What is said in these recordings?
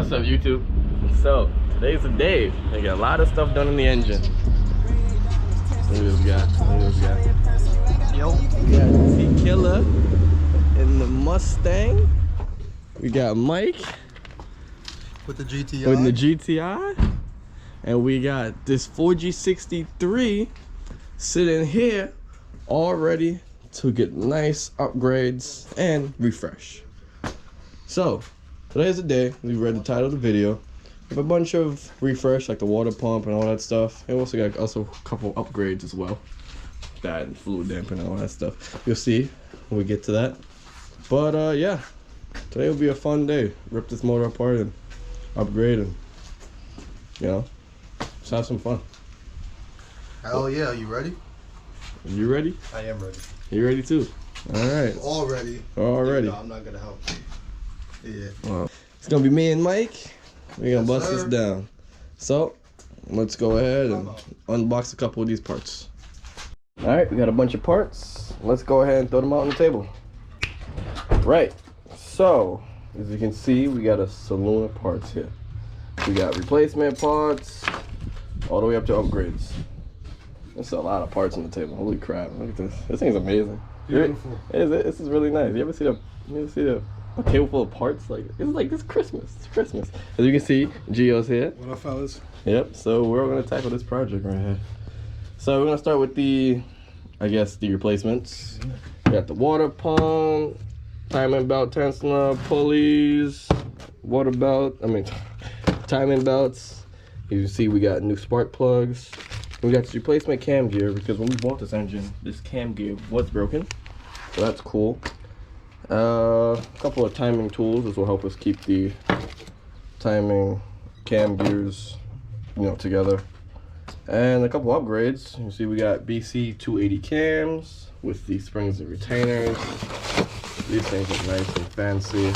What's up, YouTube? So today's the day. I got a lot of stuff done in the engine. Look at this guy. Look at this guy. Yo, we got T-Killer in the Mustang. We got Mike with the GTI. With the GTI. And we got this 4G63 sitting here all ready to get nice upgrades and refresh. So today's the day. We read the title of the video. We have a bunch of refresh, like the water pump and all that stuff. And we also got a couple upgrades as well. That and fluid damper and all that stuff. You'll see when we get to that. But yeah, today will be a fun day. Rip this motor apart and upgrade and, you know, just have some fun. Hell yeah, you ready? You ready? I am ready. You ready too? All right. All ready. All ready. No, I'm not gonna help. Yeah. Well, it's gonna be me and Mike. We're gonna bust this down. So let's go ahead and unbox a couple of these parts. All right, we got a bunch of parts. Let's go ahead and throw them out on the table. Right. So as you can see, we got a saloon of parts here. We got replacement parts all the way up to upgrades. There's a lot of parts on the table. Holy crap! Look at this. This thing's amazing. Beautiful. This is really nice. You ever see a table full of parts? It's Christmas. It's Christmas. As you can see, Gio's here. What up, fellas? Yep. So we're gonna tackle this project right here. So we're gonna start with the replacements. We got the water pump, timing belt tensioner, pulleys, timing belts. As you see, we got new spark plugs. We got this replacement cam gear because when we bought this engine, this cam gear was broken. So that's cool. A couple of timing tools. This will help us keep the timing cam gears, together. And a couple upgrades. You see we got BC 280 cams with the springs and retainers. These things look nice and fancy.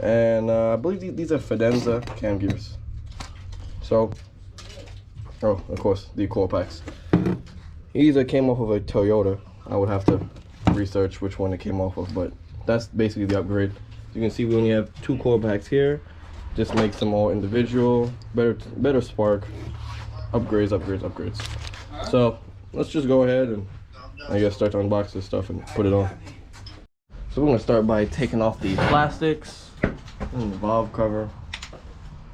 And I believe these are Fidenza cam gears. So, oh, of course, the core packs. Either came off of a Toyota. I would have to research which one it came off of, but that's basically the upgrade. You can see we only have 2 core packs here. Just makes them all individual, better spark, upgrades. So let's just go ahead and I guess start to unbox this stuff and put it on. So we're gonna start by taking off the plastics and the valve cover.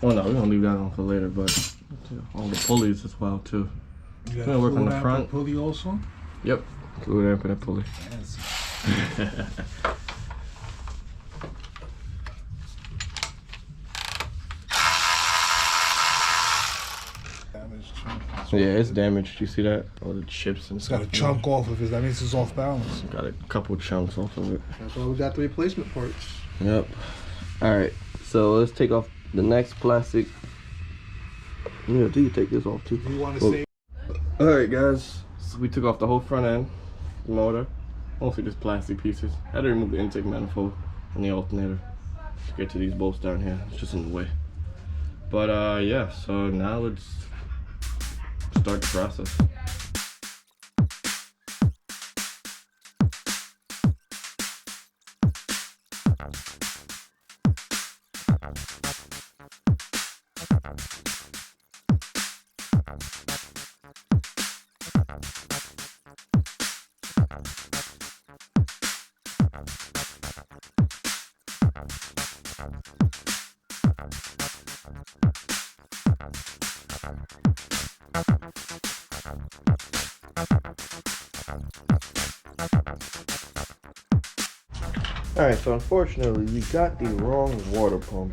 Oh no, we're gonna leave that on for later, but all the pulleys as well too. You gonna work on the front pulley also? Yep, fluid amp and a pulley. Yeah, it's damaged. You see that? All the chips and it's stuff. Got a chunk off of it. That means it's off balance. Got a couple chunks off of it. That's why we got the replacement parts. Yep. All right. So let's take off the next plastic. Yeah, do you take this off too? You want to say? All right, guys. So we took off the whole front end, the motor, mostly just plastic pieces. Had to remove the intake manifold and the alternator to get to these bolts down here. It's just in the way. But yeah. So now let's start the process. Alright, so unfortunately we got the wrong water pump.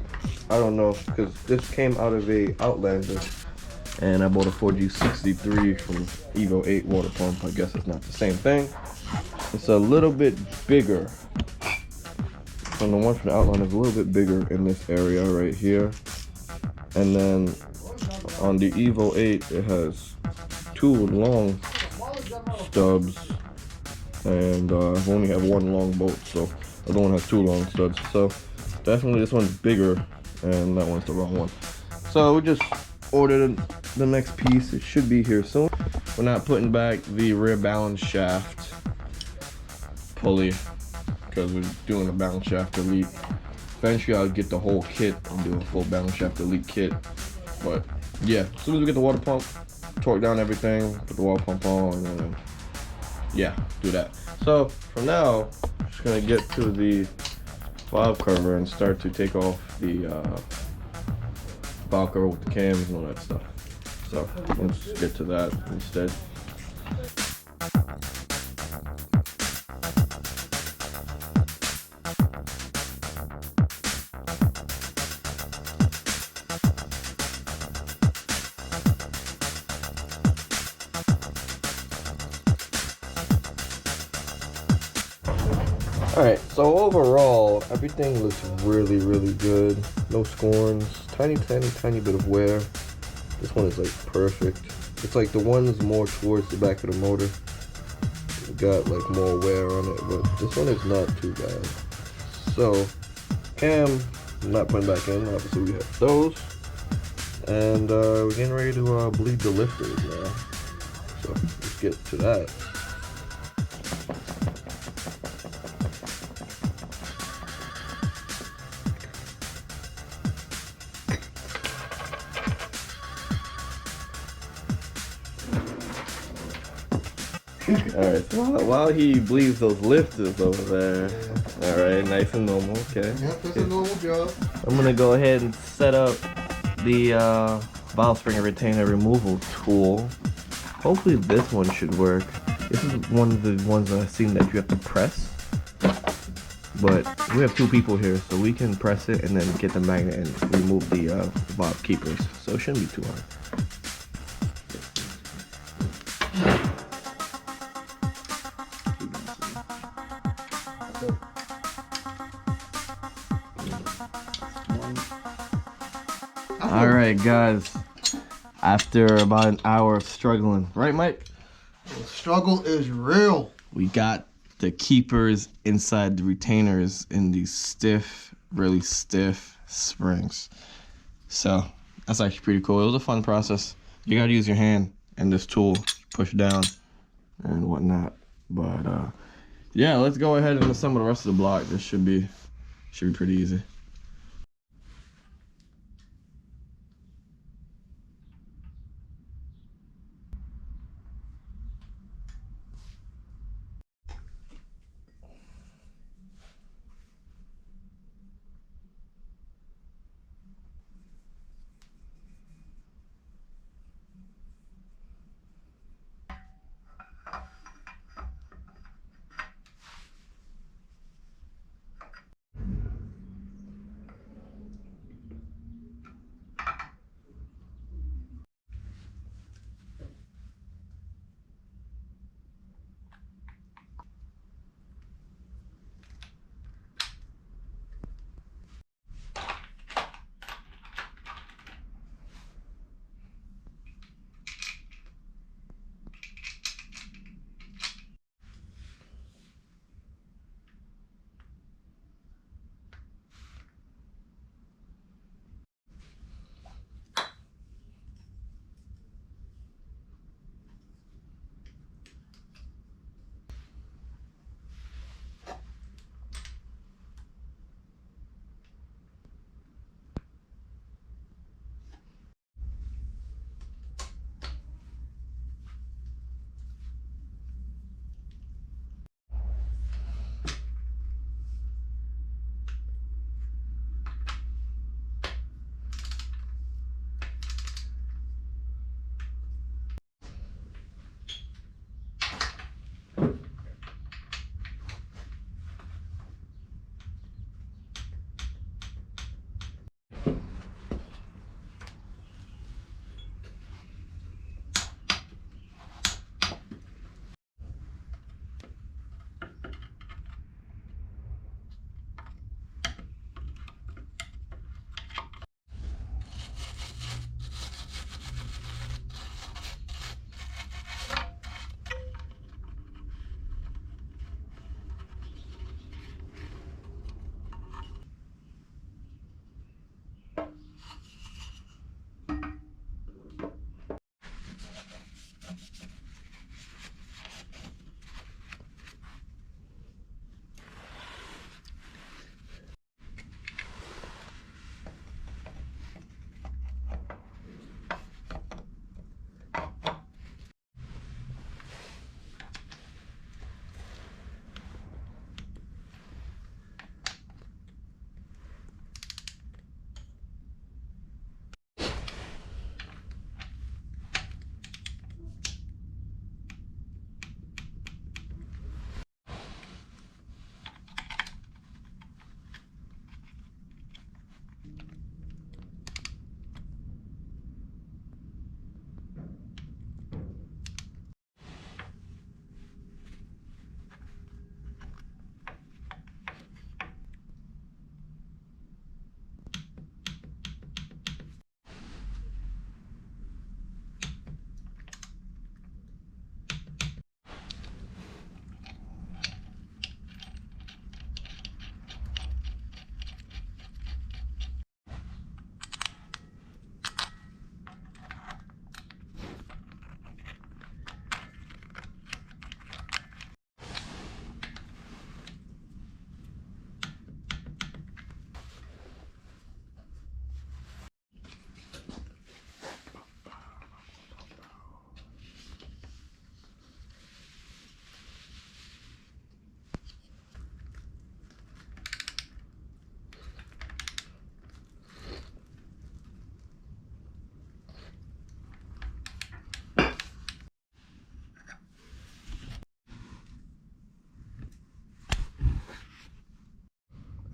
I don't know, because this came out of a Outlander and I bought a 4G63 from Evo 8 water pump. I guess it's not the same thing. It's a little bit bigger. And the one from the Outlander is a little bit bigger in this area right here. And then on the Evo 8 it has 2 long stubs and I only have 1 long bolt, so the other one has 2 long studs. So definitely this one's bigger and that one's the wrong one. So we just ordered the next piece. It should be here soon. We're not putting back the rear balance shaft pulley because we're doing a balance shaft delete. Eventually I'll get the whole kit and do a full balance shaft elite kit. But yeah, as soon as we get the water pump, torque down everything, put the water pump on, and then yeah, do that. So for now, I'm just gonna get to the valve cover and start to take off the valve cover with the cams and all that stuff. So let's get to that instead. Alright, so overall, everything looks really, really good. No scorns, tiny bit of wear. This one is like perfect. It's like the one's more towards the back of the motor. It got like more wear on it, but this one is not too bad. So, cam, I'm not putting back in. Obviously we have those. And we're getting ready to bleed the lifters now. So, let's get to that. Alright, so while he bleeds those lifters over there. Alright, nice and normal, okay. Yep, that's a normal job. I'm gonna go ahead and set up the valve spring and retainer removal tool. Hopefully this one should work. This is one of the ones that I've seen that you have to press. But we have two people here, so we can press it and then get the magnet and remove the valve keepers. So it shouldn't be too hard. Alright guys, after about an hour of struggling, right Mike? The struggle is real. We got the keepers inside the retainers in these stiff, really stiff springs. So that's actually pretty cool. It was a fun process. You gotta use your hand and this tool, push down and whatnot. But yeah, let's go ahead and assemble the rest of the block. This should be pretty easy.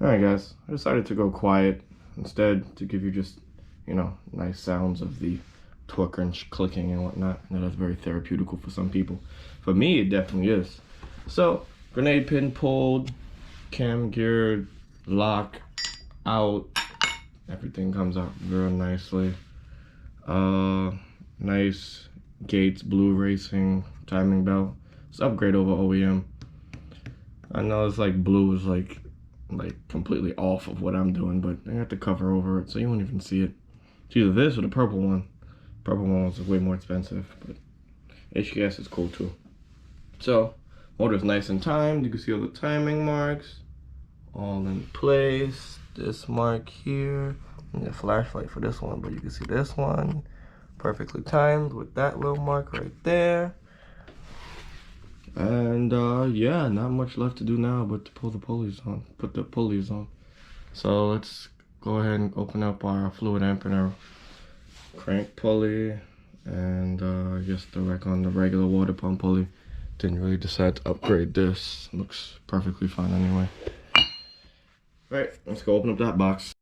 Alright guys, I decided to go quiet instead to give you just, you know, nice sounds of the torque wrench clicking and whatnot. I know that's very therapeutical for some people. For me, it definitely is. So, grenade pin pulled, cam gear, lock, out. Everything comes out real nicely. Nice Gates Blue Racing timing belt. It's upgrade over OEM. I know it's like blue is like completely off of what I'm doing, but I got the cover over it, so you won't even see it. It's either this or the purple one. Purple one was way more expensive, but HKS is cool too. So, motor's nice and timed. You can see all the timing marks, all in place. This mark here, and a flashlight for this one, but you can see this one perfectly timed with that little mark right there. And yeah, not much left to do now but to pull the pulleys on, put the pulleys on. So let's go ahead and open up our fluid empanera crank pulley and just throw back on the regular water pump pulley. Didn't really decide to upgrade this. Looks perfectly fine anyway. Right, let's go open up that box.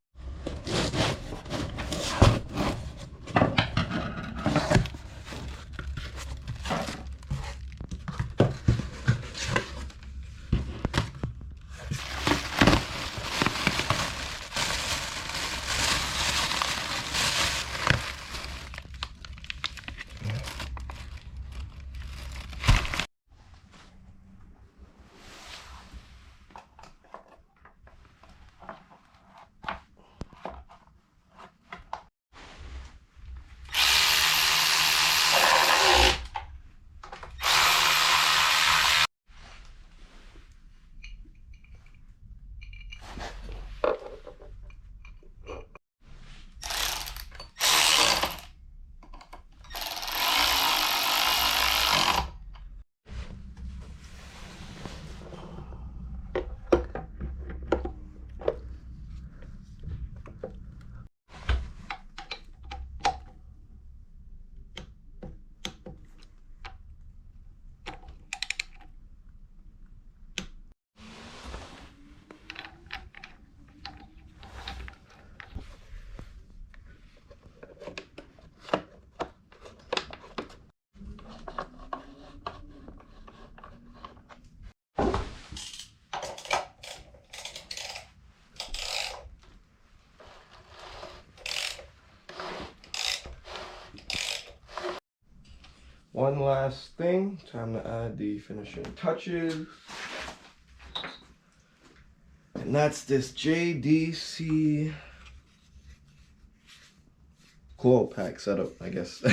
One last thing, time to add the finishing touches. And that's this JDC coil pack setup, I guess.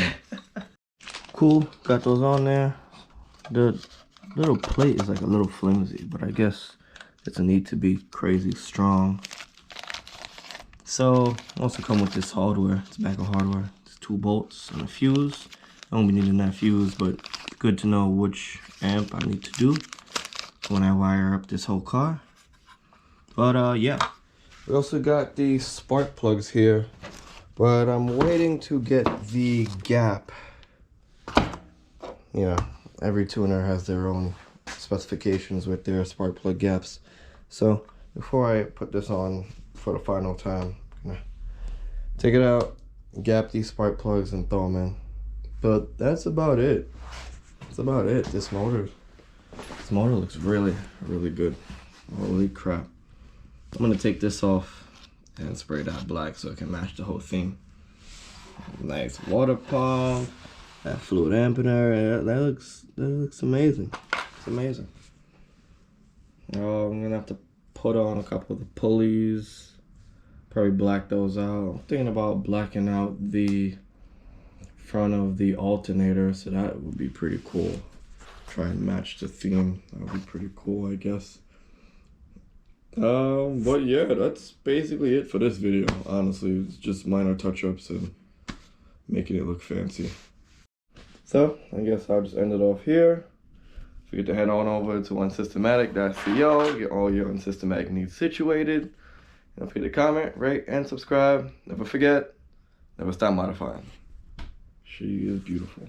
Cool, got those on there. The little plate is like a little flimsy, but I guess it's a need to be crazy strong. So, also come with this hardware, it's a bag of hardware. It's 2 bolts and a fuse. I won't be needing that fuse, but good to know which amp I need to do when I wire up this whole car. But yeah, we also got the spark plugs here, but I'm waiting to get the gap. You know, every tuner has their own specifications with their spark plug gaps. So before I put this on for the final time, I'm gonna take it out, gap these spark plugs and throw them in. But that's about it. That's about it. This motor looks really, really good. Holy crap. I'm gonna take this off and spray that black so it can match the whole theme. Nice water pump, that fluid empanera, that looks amazing. It's amazing. I'm gonna have to put on a couple of the pulleys, probably black those out. I'm thinking about blacking out the front of the alternator, so that would be pretty cool. Try and match the theme. That would be pretty cool, I guess. But yeah, that's basically it for this video. Honestly, it's just minor touch-ups and making it look fancy. So I guess I'll just end it off here. Forget to head on over to unsystematic.co, get all your unsystematic needs situated. Don't forget to comment, rate, and subscribe. Never forget, never stop modifying. She is beautiful.